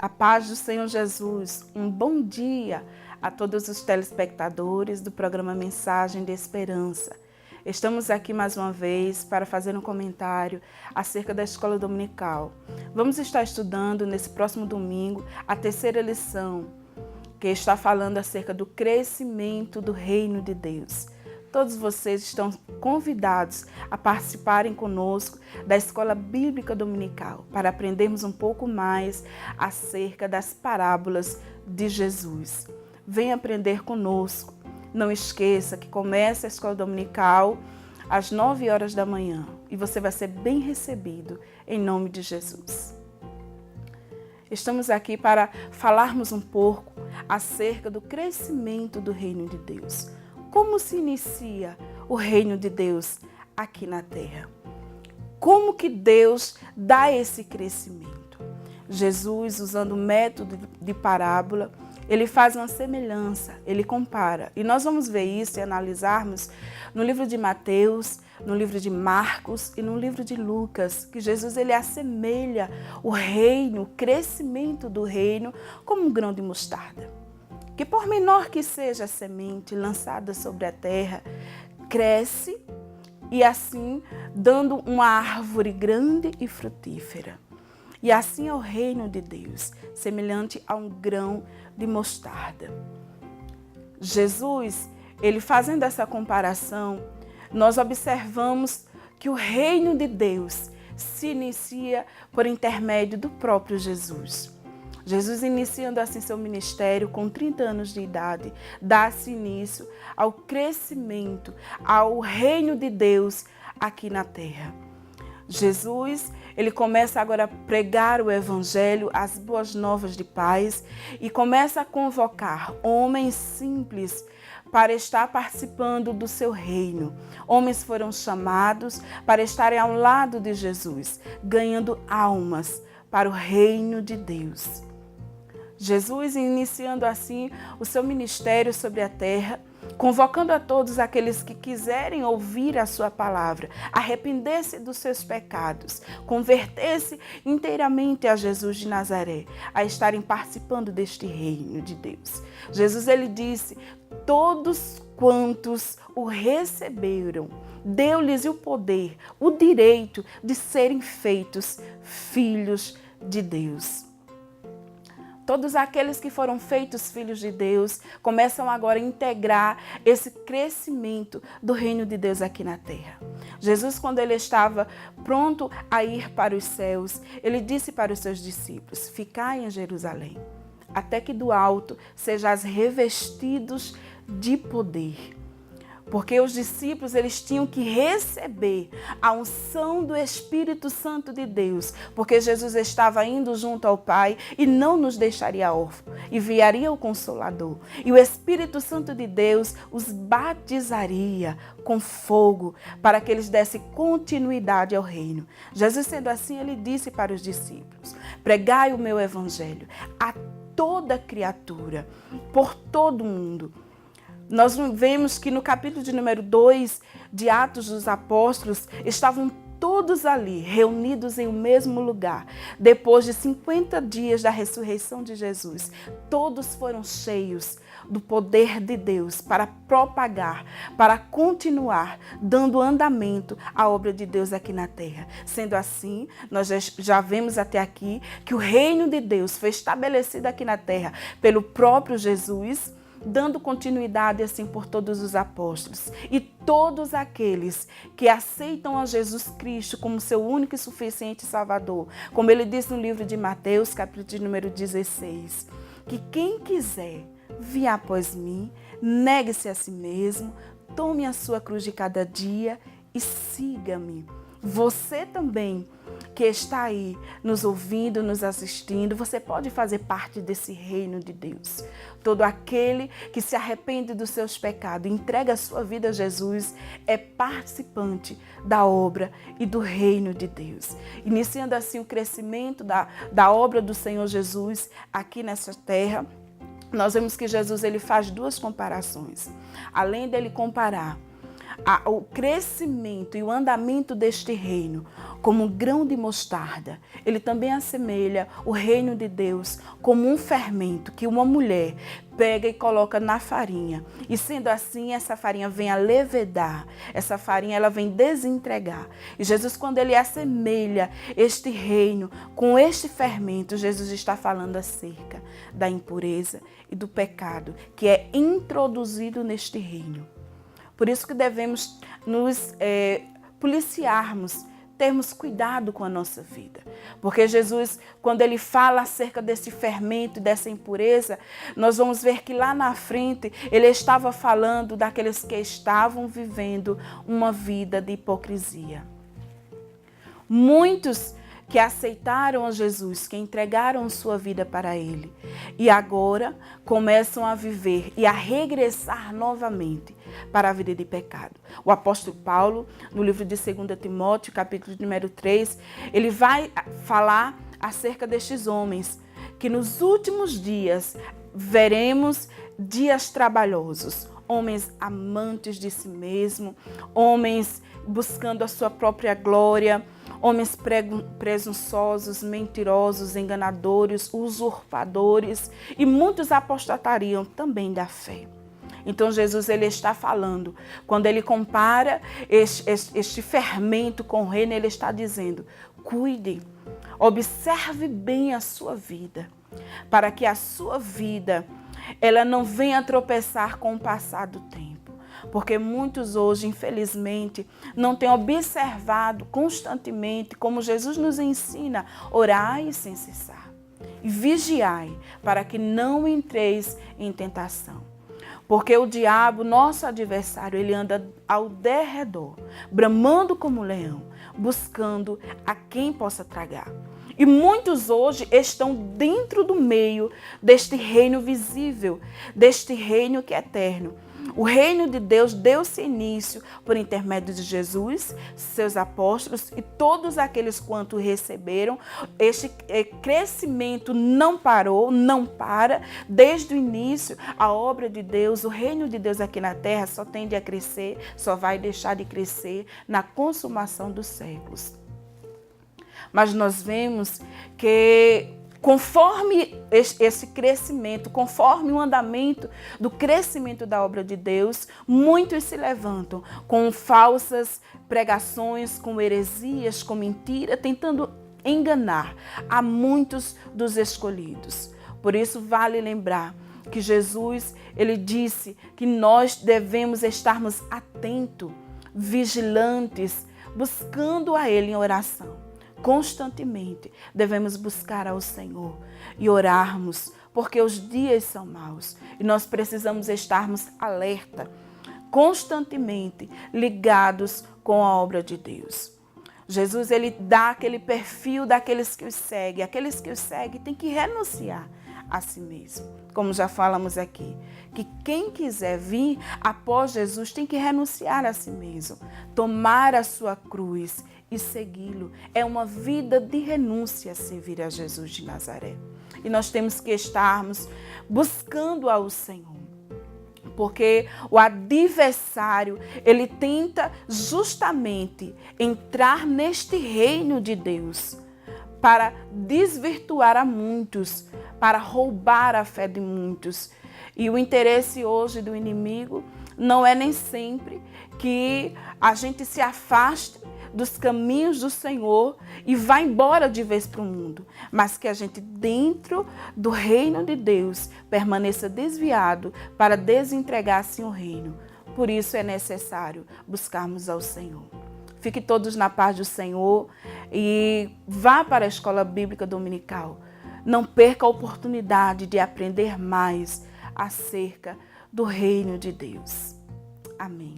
A paz do Senhor Jesus, um bom dia a todos os telespectadores do programa Mensagem de Esperança. Estamos aqui mais uma vez para fazer um comentário acerca da escola dominical. Vamos estar estudando nesse próximo domingo a terceira lição, que está falando acerca do crescimento do reino de Deus. Todos vocês estão convidados a participarem conosco da Escola Bíblica Dominical para aprendermos um pouco mais acerca das parábolas de Jesus. Venha aprender conosco. Não esqueça que começa a Escola Dominical às 9 horas da manhã e você vai ser bem recebido em nome de Jesus. Estamos aqui para falarmos um pouco acerca do crescimento do reino de Deus. Como se inicia o reino de Deus aqui na terra? Como que Deus dá esse crescimento? Jesus, usando o método de parábola, ele faz uma semelhança, ele compara. E nós vamos ver isso e analisarmos no livro de Mateus, no livro de Marcos e no livro de Lucas, que Jesus ele assemelha o reino, o crescimento do reino, como um grão de mostarda. Que por menor que seja a semente lançada sobre a terra, cresce e assim dando uma árvore grande e frutífera. E assim é o reino de Deus, semelhante a um grão de mostarda. Jesus, ele fazendo essa comparação, nós observamos que o reino de Deus se inicia por intermédio do próprio Jesus. Jesus, iniciando assim seu ministério com 30 anos de idade, dá-se início ao crescimento, ao reino de Deus aqui na terra. Jesus, ele começa agora a pregar o evangelho, as boas novas de paz e começa a convocar homens simples para estar participando do seu reino. Homens foram chamados para estarem ao lado de Jesus, ganhando almas para o reino de Deus. Jesus iniciando assim o seu ministério sobre a terra, convocando a todos aqueles que quiserem ouvir a sua palavra, arrepender-se dos seus pecados, converter-se inteiramente a Jesus de Nazaré, a estarem participando deste reino de Deus. Jesus ele disse: todos quantos o receberam, deu-lhes o poder, o direito de serem feitos filhos de Deus. Todos aqueles que foram feitos filhos de Deus começam agora a integrar esse crescimento do reino de Deus aqui na terra. Jesus, quando ele estava pronto a ir para os céus, ele disse para os seus discípulos: ficai em Jerusalém, até que do alto sejais revestidos de poder. Porque os discípulos eles tinham que receber a unção do Espírito Santo de Deus, porque Jesus estava indo junto ao Pai e não nos deixaria órfãos, enviaria o Consolador. E o Espírito Santo de Deus os batizaria com fogo para que eles dessem continuidade ao reino. Jesus, sendo assim, ele disse para os discípulos: pregai o meu evangelho a toda criatura, por todo o mundo. Nós vemos que no capítulo de número 2 de Atos dos Apóstolos, estavam todos ali, reunidos em um mesmo lugar. Depois de 50 dias da ressurreição de Jesus, todos foram cheios do poder de Deus para propagar, para continuar dando andamento à obra de Deus aqui na terra. Sendo assim, nós já vemos até aqui que o reino de Deus foi estabelecido aqui na terra pelo próprio Jesus, dando continuidade assim por todos os apóstolos e todos aqueles que aceitam a Jesus Cristo como seu único e suficiente Salvador. Como ele diz no livro de Mateus, capítulo de número 16, que quem quiser vir após mim, negue-se a si mesmo, tome a sua cruz de cada dia e siga-me. Você também que está aí nos ouvindo, nos assistindo, você pode fazer parte desse reino de Deus. Todo aquele que se arrepende dos seus pecados, entrega a sua vida a Jesus, é participante da obra e do reino de Deus. Iniciando assim o crescimento da obra do Senhor Jesus aqui nessa terra, nós vemos que Jesus ele faz duas comparações. Além dele comparar o crescimento e o andamento deste reino como um grão de mostarda, ele também assemelha o reino de Deus como um fermento que uma mulher pega e coloca na farinha. E sendo assim, essa farinha vem a levedar, essa farinha ela vem desentregar. E Jesus, quando ele assemelha este reino com este fermento, Jesus está falando acerca da impureza e do pecado que é introduzido neste reino. Por isso que devemos nos policiarmos, termos cuidado com a nossa vida. Porque Jesus, quando ele fala acerca desse fermento, dessa impureza, nós vamos ver que lá na frente ele estava falando daqueles que estavam vivendo uma vida de hipocrisia. Muitos que aceitaram a Jesus, que entregaram sua vida para Ele e agora começam a viver e a regressar novamente para a vida de pecado. O apóstolo Paulo, no livro de 2 Timóteo, capítulo número 3, ele vai falar acerca destes homens, que nos últimos dias veremos dias trabalhosos, homens amantes de si mesmo, homens buscando a sua própria glória, homens presunçosos, mentirosos, enganadores, usurpadores, e muitos apostatariam também da fé. Então Jesus ele está falando, quando ele compara este fermento com o reino, ele está dizendo: cuide, observe bem a sua vida, para que a sua vida ela não venha tropeçar com o passar do tempo. Porque muitos hoje, infelizmente, não têm observado constantemente, como Jesus nos ensina, orai sem cessar e vigiai, para que não entreis em tentação. Porque o diabo, nosso adversário, ele anda ao derredor, bramando como leão, buscando a quem possa tragar. E muitos hoje estão dentro do meio deste reino visível, deste reino que é eterno. O reino de Deus deu-se início por intermédio de Jesus, seus apóstolos e todos aqueles quanto receberam. Este crescimento não parou, não para. Desde o início, a obra de Deus, o reino de Deus aqui na terra só tende a crescer, só vai deixar de crescer na consumação dos séculos. Mas nós vemos que conforme esse crescimento, conforme o andamento do crescimento da obra de Deus, muitos se levantam com falsas pregações, com heresias, com mentira, tentando enganar a muitos dos escolhidos. Por isso vale lembrar que Jesus, ele disse que nós devemos estarmos atentos, vigilantes, buscando a Ele em oração. Constantemente devemos buscar ao Senhor e orarmos, porque os dias são maus e nós precisamos estarmos alerta, constantemente ligados com a obra de Deus. Jesus ele dá aquele perfil daqueles que os seguem. Aqueles que os seguem têm que renunciar a si mesmo. Como já falamos aqui, que quem quiser vir após Jesus tem que renunciar a si mesmo, tomar a sua cruz e segui-lo. É uma vida de renúncia servir a Jesus de Nazaré. E nós temos que estarmos buscando ao Senhor. Porque o adversário, ele tenta justamente entrar neste reino de Deus para desvirtuar a muitos, para roubar a fé de muitos. E o interesse hoje do inimigo não é nem sempre que a gente se afaste dos caminhos do Senhor e vá embora de vez para o mundo, mas que a gente dentro do reino de Deus permaneça desviado para desentregar assim o reino. Por isso é necessário buscarmos ao Senhor. Fique todos na paz do Senhor e vá para a escola bíblica dominical. Não perca a oportunidade de aprender mais acerca do reino de Deus. Amém.